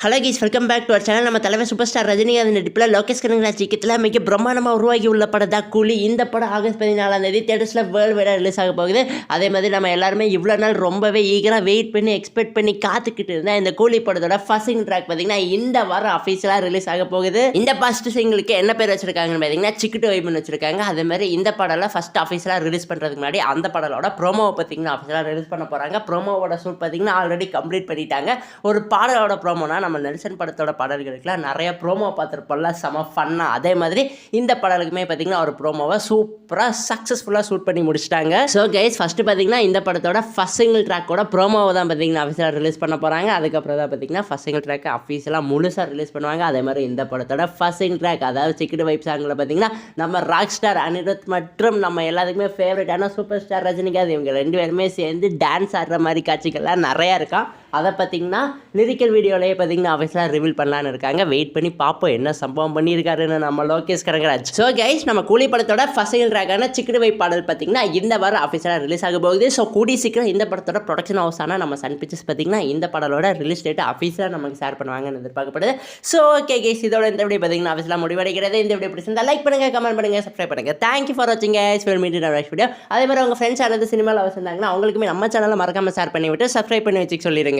Hello guys welcome back to our channel. நம்ம தலைவர் super star Rajinikanth நடிப்பில் லோகேஷ் கனகராஜ் இயக்கத்தில் மிக பிரம்மாண்டமாக உருவாகி உள்ள படம் தான் கூலி. இந்த படம் ஆகஸ்ட் 14 தேட்டர்ஸில் வேர்ல்டு வைடாக ரிலீஸ் ஆக போகுது. அதே மாதிரி நம்ம எல்லாருமே இவ்வளோ நாள் ரொம்பவே ஈகராக வெயிட் பண்ணி எக்ஸ்பெக்ட் பண்ணி காத்துக்கிட்டு இருந்தேன். இந்த கூலி படத்தோட ஃபர்ஸ்ட் சிங்கிள் ட்ராக் பார்த்தீங்கன்னா இந்த வாரம் அஃபீஷியலாக ரிலீஸ் ஆக போகுது. இந்த ஃபர்ஸ்ட் சிங்கிளுக்கு என்ன பேர் வச்சிருக்காங்கன்னு பார்த்தீங்கன்னா சிக்கிட்டு வைப்புன்னு வச்சிருக்காங்க. அதே மாதிரி இந்த படம்ல ஃபர்ஸ்ட் அஃபீஷியலாக ரிலீஸ் பண்ணுறதுக்கு முன்னாடி அந்த படலோட ப்ரோமோவை பார்த்தீங்கன்னா அஃபீஷியலாக ரிலீஸ் பண்ண போகிறாங்க. ப்ரோமோவோட ஷூட் பார்த்தீங்கன்னா ஆல்ரெடி கம்ப்ளீட் பண்ணிட்டாங்க. ஒரு பாடலோட ப்ரோமோனா நம்ம நெல்சன் படத்தோட பாடல்களுக்குலாம் நிறைய ப்ரோமோ பார்த்துருப்போம்ல, செம ஃபன்னாக. அதே மாதிரி இந்த படலுக்குமே பார்த்தீங்கன்னா ஒரு ப்ரோமோவை சூப்பராக சக்ஸஸ்ஃபுல்லாக ஷூட் பண்ணி முடிச்சிட்டாங்க. ஸோ கைஸ் ஃபஸ்ட்டு பார்த்தீங்கன்னா இந்த படத்தோட ஃபர்ஸ்ட் சிங்கிள் ட்ராக்கோட ப்ரோமோவை தான் பார்த்தீங்கன்னா அஃபீஷியலாக ரிலீஸ் பண்ண போகிறாங்க. அதுக்கப்புறம் தான் பார்த்தீங்கன்னா ஃபர்ஸ்ட் சிங்கிள் ட்ராக் அஃபீஷியலாக முழுசாக ரிலீஸ் பண்ணுவாங்க. அதே மாதிரி இந்த படத்தோட ஃபர்ஸ்ட் சிங்கிள் ட்ராக் அதாவது சிக்கிட்டு வைப் சாங்கில் பார்த்தீங்கன்னா நம்ம ராக் ஸ்டார் அனிருத் மற்றும் நம்ம எல்லாத்துக்குமே ஃபேவரட்டான சூப்பர் ஸ்டார் ரஜினிகாந்த் இவங்க ரெண்டு பேருமே சேர்ந்து டான்ஸ் ஆடுற மாதிரி காட்சிகள்லாம் நிறையா இருக்கான். அதை பார்த்தீங்கன்னா லிரிக்கல் வீடியோலேயே பார்த்தீங்கன்னா அஃபீஷியலாக ரிவீல் பண்ணலான்னு இருக்காங்க. வெயிட் பண்ணி பார்ப்போம் என்ன சம்பவம் பண்ணியிருக்காருன்னு நம்ம லோகேஷ் கனகராஜ். ஸோ கைஸ் நம்ம கூலி படத்தோட ஃபர்ஸ்ட் சிங்கிள் ட்ராக்கான சிக்கிட்டு வைப் பாடல் பார்த்தீங்கன்னா இந்த வாரம் அஃபீஷியலாக ரிலீஸ் ஆக போகுது. ஸோ கூடி சீக்கிரம் இந்த படத்தோட ப்ரொடக்ஷன் ஹவுஸான நம்ம சன் பிக்சர்ஸ் பார்த்தீங்கன்னா இந்த படத்தோட ரிலீஸ் டேட் அஃபீஷியலாக நமக்கு ஷேர் பண்ணுவாங்கன்னு எதிர்பார்க்கப்படுது. ஸோ ஓகே கைஸ் இதோட இந்த வீடியோ பார்த்தீங்கன்னா அஃபீஷியலாக முடிவடைகிறது. இந்த வீடியோ பிடிச்சிருந்தா லைக் பண்ணுங்கள், கமெண்ட் பண்ணுங்கள், சப்ஸ்கிரைப் பண்ணுங்கள். தேங்க்யூ ஃபார் வாட்சிங் guys. Well meet in next video. அதே மாதிரி உங்கள் ஃப்ரெண்ட்ஸ் யாராவது சினிமாவில் வச்சிருந்தாங்கன்னா அவங்களுக்குமே நம்ம சேனலை மறக்காமல் ஷேர் பண்ணி விட்டு சப்ஸ்கிரைப் பண்ணி வச்சுக்க சொல்லிடுங்க.